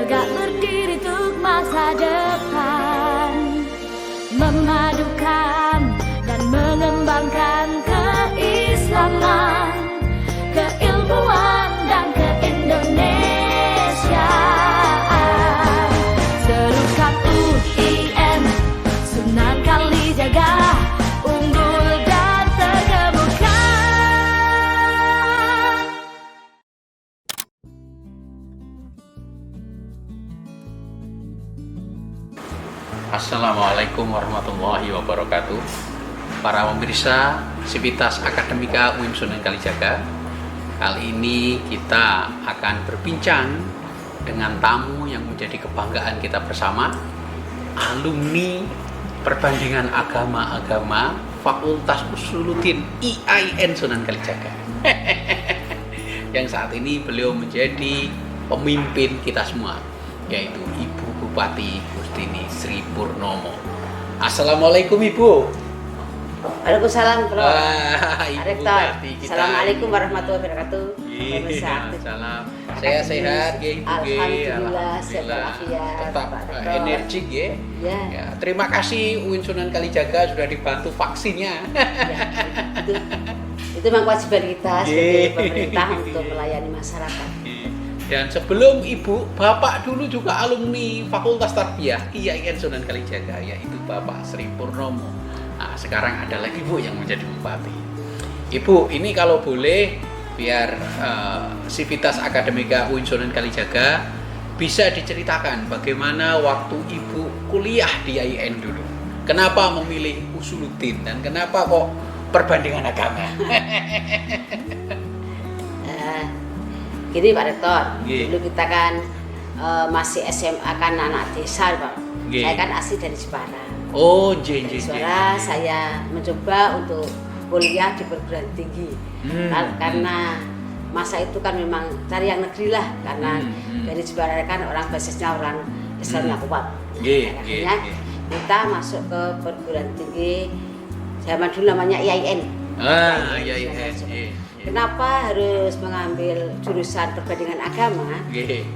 tegak berdiri untuk masa depan, memadukan dan mengembangkan keislaman, keilmuan dan keindonesiaan. Serukan UIN, Sunan Kalijaga, unggul dan terkemuka. Assalamualaikum warahmatullahi wabarakatuh. Para pemirsa Sivitas Akademika UIN Sunan Kalijaga, kali ini kita akan berbincang dengan tamu yang menjadi kebanggaan kita bersama, alumni Perbandingan Agama-Agama Fakultas Usuluddin IAIN Sunan Kalijaga. Yang saat ini beliau menjadi pemimpin kita semua, yaitu Ibu Bupati Gustini Sri Purnomo. Assalamualaikum Ibu. Waalaikumsalam, Bro. Ibu Bupati kita. Assalamualaikum warahmatullahi wabarakatuh. Salam. Saya sehat, ya Ibu. Alhamdulillah, sehat walafiat. Tetap energik ya. Ya. Ya. Terima kasih UIN Sunan Kalijaga sudah dibantu vaksinnya. Ya, itu memang kewajiban kita sebagai pemerintah untuk melayani masyarakat. Dan sebelum Ibu, Bapak dulu juga alumni Fakultas Tarbiyah IAIN Sunan Kalijaga, yaitu Bapak Sri Purnomo. Nah, sekarang adalah Ibu yang menjadi bupati. Ibu, ini kalau boleh biar Sivitas Akademika UIN Sunan Kalijaga bisa diceritakan bagaimana waktu Ibu kuliah di IAIN dulu. Kenapa memilih Usuluddin dan kenapa kok perbandingan agama? Gini Pak Rektor, Ye. dulu kita kan masih SMA kan anak desa Pak. Ye. Saya kan asli dari Jepara. Oh, Dari Jepara saya mencoba untuk kuliah di perguruan tinggi. Karena masa itu kan memang cari yang negeri lah, karena dari Jepara kan orang basisnya orang Islamnya kuat. Akhirnya kita masuk ke perguruan tinggi zaman dulu namanya IAIN. Kenapa harus mengambil jurusan perbandingan agama?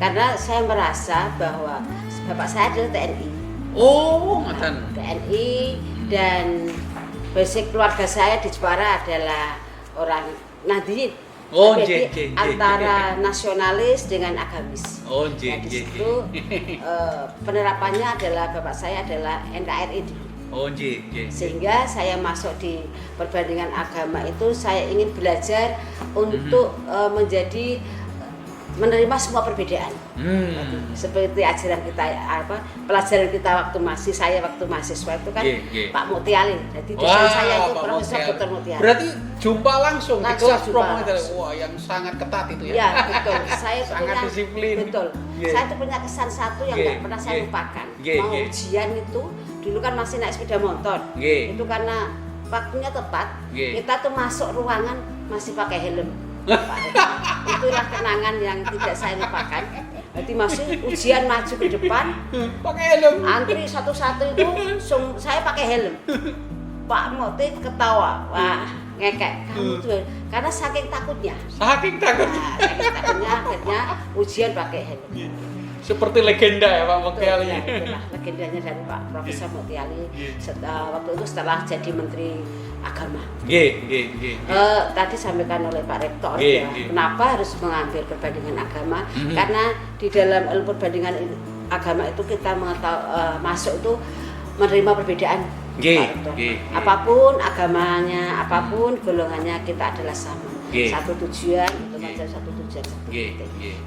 Karena saya merasa bahwa bapak saya adalah TNI. Oh, ngoten. TNI dan basic keluarga saya di Jepara adalah orang Nahdliyin. Oh, Jadi antara nasionalis dengan agamis. Oh, Nah, di situ penerapannya adalah bapak saya adalah NKRI dulu. Oh, Sehingga saya masuk di perbandingan agama itu saya ingin belajar untuk menjadi menerima semua perbedaan. Seperti ajaran kita pelajaran kita waktu mahasiswa itu kan Pak Mutiali. Jadi dosen saya itu Profesor Dr. Mutiali. Berarti jumpa langsung di kelas jumpa Prof. langsung. Wah, yang sangat ketat itu ya. Ya, betul. Saya sangat punya disiplin. Betul. Saya tuh punya kesan satu yang nggak pernah saya lupakan. Mau ujian itu dulu kan masih naik sepeda motor. Itu karena waktunya tepat. Kita tuh masuk ruangan masih pakai helm. Itulah kenangan yang tidak saya lupakan. Jadi masih ujian maju ke depan, pakai helm. antri satu-satu itu saya pakai helm. Pak Moti ketawa, wah ngekek kamu tuh, karena saking takutnya. Saking takut. Saking takutnya akhirnya ujian pakai helm. Seperti legenda ya Pak Mutiali. Ya, itulah legendanya dari Pak Profesor Mutiali. Waktu itu setelah jadi Menteri Agama. Tadi sampaikan oleh Pak Rektor ya, kenapa harus mengambil perbandingan agama? Karena di dalam ilmu perbandingan agama itu kita masuk itu menerima perbedaan. Apapun agamanya, apapun golongannya, kita adalah sama. Satu tujuan untuk mencapai satu tujuan.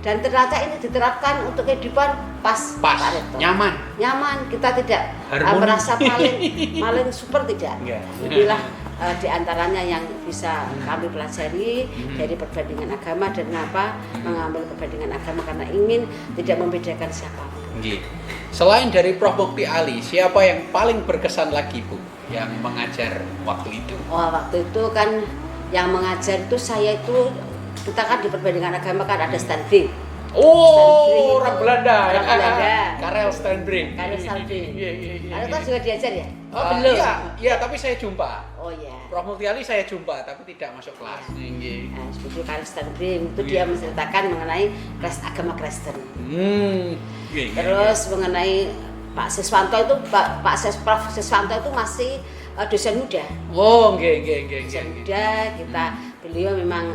Dan ternyata ini diterapkan untuk kehidupan pas Pak Rektor. Nyaman, kita tidak merasa paling super, tidak. Inilah di antaranya yang bisa kami pelajari dari perbandingan agama. Dan kenapa mengambil perbandingan agama? Karena ingin tidak membedakan siapapun. Selain dari Prof. Mutiali, siapa yang paling berkesan lagi Bu yang mengajar waktu itu? Waktu itu kan yang mengajar itu saya itu, kita kan di perbandingan agama kan ada Stanbrink. Orang Belanda. Karel Karel Stanbrink. Stanbrink. Iya. Karena kan juga diajar ya? Belum. Iya, tapi saya jumpa. Oh ya. Prof Mutiali saya jumpa tapi tidak masuk kelas. Nggih. Nah, seperti Kristen Brim itu dia menceritakan mengenai agama Kristen. Terus mengenai Pak Siswanto itu Prof Siswanto itu masih dosen muda. Oh, nggih. Dosen muda kita beliau memang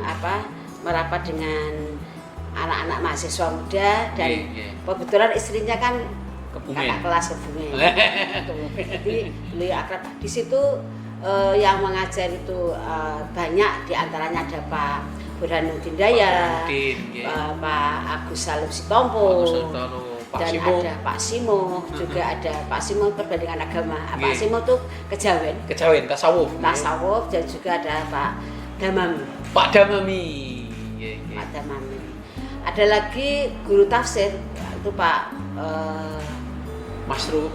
merapat dengan anak-anak mahasiswa muda dan kebetulan istrinya kan kakak kelas Kebumen. Jadi beliau akrab di situ. Yang mengajar itu banyak, diantaranya ada Pak Burhanuddin Daya, Pak Agus Salim Sitompo, dan ada Pak Simo, juga ada Pak Simo perbandingan agama. Pak Simo itu kejawen, tasawuf, dan juga ada Pak Damami. Pak Damami. Ada lagi guru tafsir itu Pak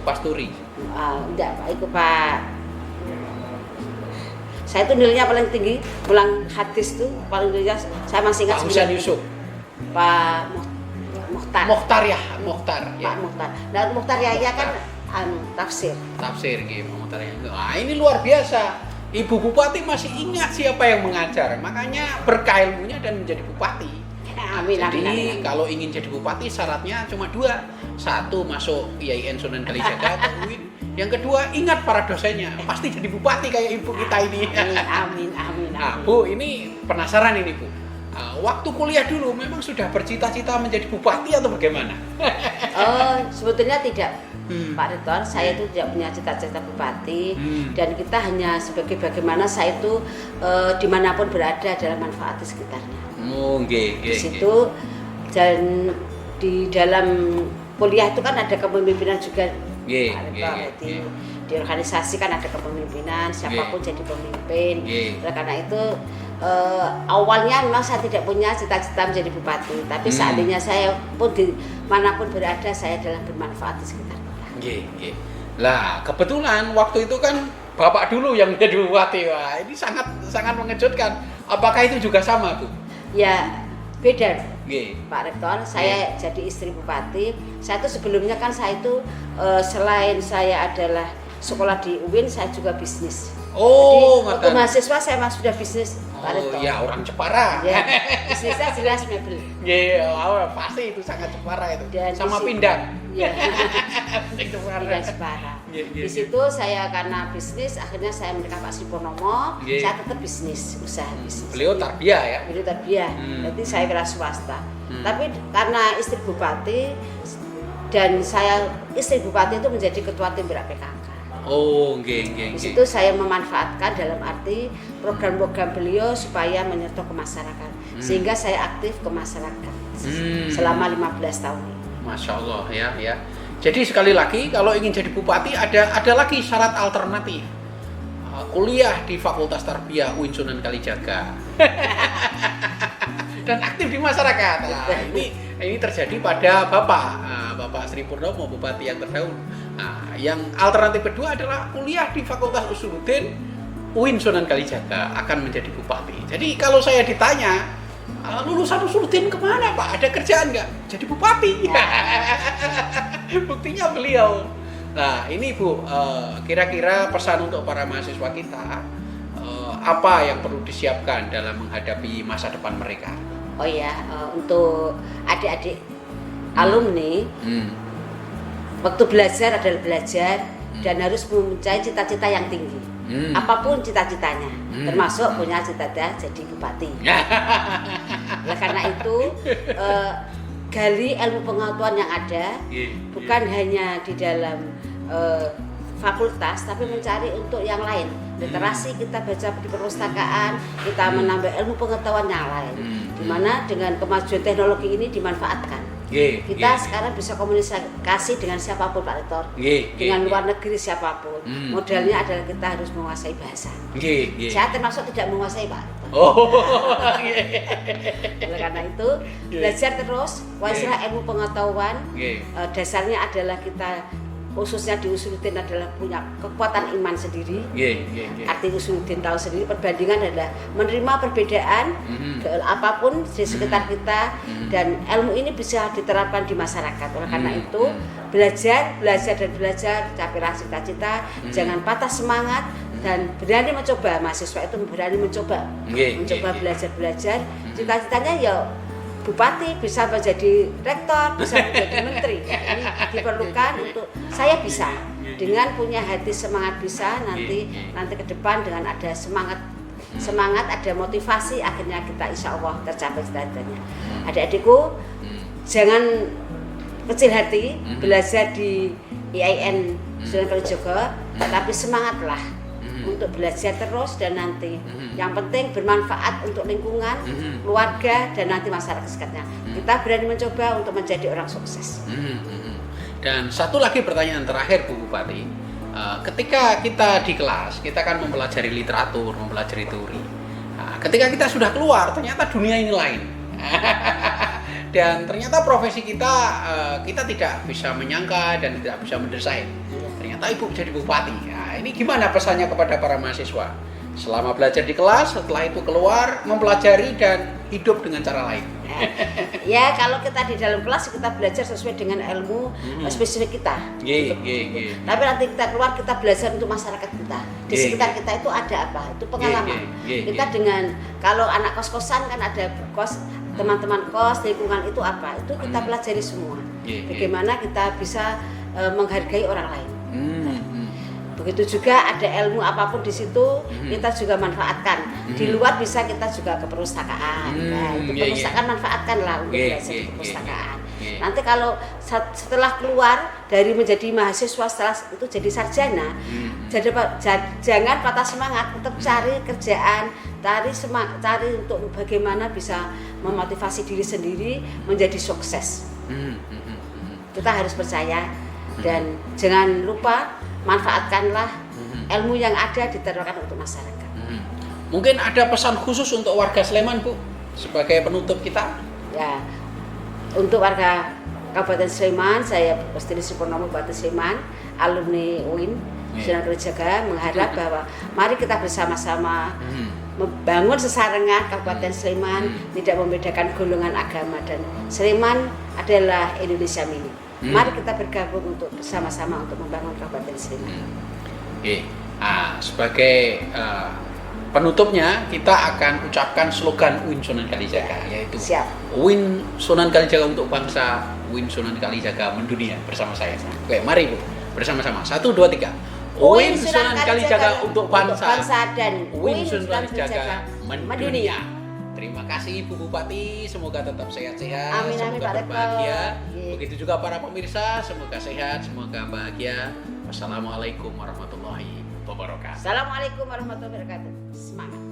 Pasturi. Enggak, Pak itu Pak. Saya itu nilainya paling tinggi, pulang hadis tuh paling tinggi. Saya masih ingat. Pak Husain Yusuf. Pak Mukhtar. Pak Mukhtar. Dan Mukhtar Yahya kan tafsir. Tafsir gitu, Mukhtar Yahya. Nah, ini luar biasa. Ibu Bupati masih ingat siapa yang mengajar, makanya berkah ilmunya dan menjadi bupati. Amin. Kalau ingin jadi bupati syaratnya cuma 2. 1 masuk IAIN Sunan Kalijaga atau UIN. Yang kedua, ingat para dosennya, pasti jadi bupati kayak ibu kita ini. Amin. Nah, Bu, ini penasaran ini, Bu. Waktu kuliah dulu memang sudah bercita-cita menjadi bupati atau bagaimana? Sebetulnya tidak, Pak Rektor. Saya itu tidak punya cita-cita bupati dan kita hanya sebagai bagaimana saya itu dimanapun berada dalam manfaat di sekitarnya. Di situ dan di dalam kuliah itu kan ada kepemimpinan juga. Di organisasi kan ada kepemimpinan, siapapun jadi pemimpin. Oleh karena itu awalnya memang saya tidak punya cita-cita menjadi bupati, tapi seandainya saya pun dimanapun berada, saya adalah bermanfaat di sekitar kita. Lah kebetulan waktu itu kan Bapak dulu yang menjadi bupati. Wah, ini sangat mengejutkan. Apakah itu juga sama, Bu? Ya, beda. Pak Rektor, saya jadi istri bupati. Saya itu sebelumnya kan saya itu selain saya adalah sekolah di UIN, saya juga bisnis. Jadi untuk mahasiswa saya masih sudah bisnis, Pak Rektor. Ya orang Jepara. Ya, bisnisnya jelas mebel. Pasti itu sangat Jepara itu. Dan sama pindang. Ya. Pindang Jepara. Di situ saya karena bisnis, akhirnya saya menikah Pak Sri Purnomo. Saya tetap bisnis, usaha bisnis. Beliau tarbiyah ya? Beliau tarbiyah. Nanti saya kira swasta. Tapi karena istri bupati dan saya istri bupati itu menjadi ketua tim berak PKK. Di situ saya memanfaatkan dalam arti program-program beliau supaya menyentuh ke masyarakat, sehingga saya aktif ke masyarakat selama 15 tahun. Masya Allah ya. Jadi sekali lagi kalau ingin jadi bupati ada lagi syarat alternatif. Kuliah di Fakultas Tarbiyah UIN Sunan Kalijaga. Dan aktif di masyarakat. Nah, ini terjadi pada Bapak Sri Purnomo, bupati yang terdahulu. Nah, yang alternatif kedua adalah kuliah di Fakultas Usuluddin UIN Sunan Kalijaga akan menjadi bupati. Jadi kalau saya ditanya, lulusan Usuluddin kemana Pak? Ada kerjaan nggak? Jadi bupati. Buktinya beliau. Nah ini Bu, kira-kira pesan untuk para mahasiswa kita, apa yang perlu disiapkan dalam menghadapi masa depan mereka? Untuk adik-adik alumni, waktu belajar adalah belajar dan harus mencari cita-cita yang tinggi. Apapun cita-citanya, termasuk punya cita-cita jadi bupati. Oleh karena itu, gali ilmu pengetahuan yang ada, bukan hanya di dalam fakultas, tapi mencari untuk yang lain. Literasi kita baca di perpustakaan, kita menambah ilmu pengetahuan yang lain. Dimana dengan kemajuan teknologi ini dimanfaatkan. Kita sekarang bisa komunikasi dengan siapapun Pak Rektor, dengan luar negeri siapapun. Modalnya adalah kita harus menguasai bahasa. Saya termasuk tidak menguasai Pak Rektor. Oleh karena itu belajar terus, wasilah ilmu pengetahuan. Dasarnya adalah kita khususnya di Usuluddin adalah punya kekuatan iman sendiri. Arti Usuluddin tahu sendiri, perbandingan adalah menerima perbedaan apapun di sekitar kita, dan ilmu ini bisa diterapkan di masyarakat. Oleh karena itu belajar, capai cita-cita, jangan patah semangat, dan berani mencoba. Mahasiswa itu berani mencoba belajar. Cita-citanya ya bupati, bisa menjadi rektor, bisa menjadi menteri. Ini diperlukan untuk saya bisa dengan punya hati semangat bisa nanti ke depan dengan ada semangat ada motivasi, akhirnya kita insya Allah tercapai cita-citanya. Adik-adikku jangan kecil hati belajar di IAIN Sunan Kalijaga, tapi semangatlah untuk belajar terus dan nanti yang penting bermanfaat untuk lingkungan, keluarga dan nanti masyarakat sekitarnya. Kita berani mencoba untuk menjadi orang sukses. Dan satu lagi pertanyaan terakhir Bu Bupati, ketika kita di kelas kita kan mempelajari literatur, mempelajari teori. Nah, ketika kita sudah keluar ternyata dunia ini lain. Dan ternyata profesi kita tidak bisa menyangka dan tidak bisa mendesain. Ternyata Ibu jadi bupati. Nah, ini gimana pesannya kepada para mahasiswa? Selama belajar di kelas, setelah itu keluar mempelajari dan hidup dengan cara lain. Ya, kalau kita di dalam kelas kita belajar sesuai dengan ilmu spesifik kita. Tapi nanti kita keluar kita belajar untuk masyarakat kita. Di sekitar kita itu ada apa? Itu pengalaman. Kita dengan kalau anak kos-kosan kan ada kos, teman-teman kos, lingkungan itu apa? Itu kita pelajari semua. Bagaimana kita bisa menghargai orang lain. Begitu juga ada ilmu apapun di situ kita juga manfaatkan. Di luar bisa kita juga ke perpustakaan. Nah, itu perpustakaan manfaatkanlah untuk belajar di perpustakaan. Nanti kalau setelah keluar dari menjadi mahasiswa setelah itu jadi sarjana, jangan patah semangat, tetap cari kerjaan, cari untuk bagaimana bisa memotivasi diri sendiri menjadi sukses. Kita harus percaya dan jangan lupa manfaatkanlah ilmu yang ada diterapkan untuk masyarakat. Mungkin ada pesan khusus untuk warga Sleman, Bu, sebagai penutup kita? Ya, untuk warga Kabupaten Sleman, saya Lestari Purnomo Bupati Sleman, alumni UIN Sunan Kalijaga mengharap bahwa mari kita bersama-sama membangun sesarengan Kabupaten Sleman, tidak membedakan golongan agama, dan Sleman adalah Indonesia mini. Mari kita bergabung untuk bersama-sama untuk membangun Kabupaten Sleman. Sebagai penutupnya kita akan ucapkan slogan UIN Sunan Kalijaga, yaitu UIN Sunan Kalijaga untuk bangsa, UIN Sunan Kalijaga mendunia bersama saya. Oke, mari Bu, bersama-sama. 1, 2, 3. UIN Sunan Kalijaga untuk bangsa dan UIN Sunan Kalijaga mendunia. Terima kasih Ibu Bupati, semoga tetap sehat-sehat, semoga berbahagia. Begitu juga para pemirsa, semoga sehat, semoga bahagia. Wassalamualaikum warahmatullahi wabarakatuh. Assalamualaikum warahmatullahi wabarakatuh. Semangat.